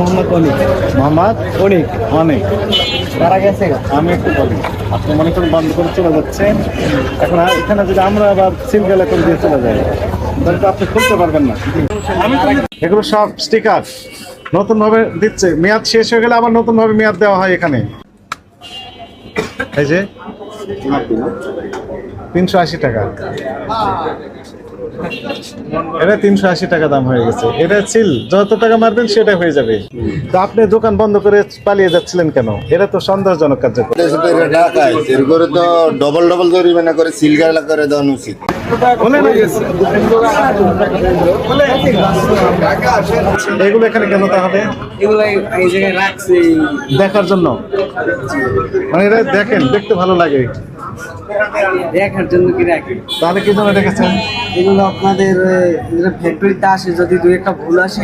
মোহাম্মদ অনিক। মোহাম্মদ অনিক। অনেক। তারা গেছে। আমি একটু বলি, আপনি মনে করুন বন্ধ করে চলে যাচ্ছেন, এখন এখানে যদি আমরা আবার সিলগালা করে দিয়ে চলে যাই তাহলে তো আপনি খুলতে পারবেন না। এগুলো সব স্টিকার নতুন ভাবে দিচ্ছে, মেয়াদ শেষ হয়ে গেলে আবার নতুন ভাবে মেয়াদ দেওয়া হয় এখানে। এই যে 380 টাকা, এটা 380 টাকা দাম হয়ে গেছে। এটা সিল যত টাকা মারবেন সেটা হয়ে যাবে। তো আপনি দোকান বন্ধ করে পালিয়ে যাচ্ছিলেন কেন? এটা তো সন্দেহজনক কার্যকর। এরপরে তো ডবল ডবল জরিমানা করে সিলগালা করে দেওয়া উচিত। এগুলো এখানে কেন তাহলে? এগুলো এই জায়গায় রাখছি দেখার জন্য, মানে এটা দেখেন, দেখতে ভালো লাগে। দেখার জন্য কি রাখি। তাহলে কি জন্য রেখেছেন? এগুলো আপনাদের ফ্যাক্টরিতে আসে, যদি দু একটা ভুল আসে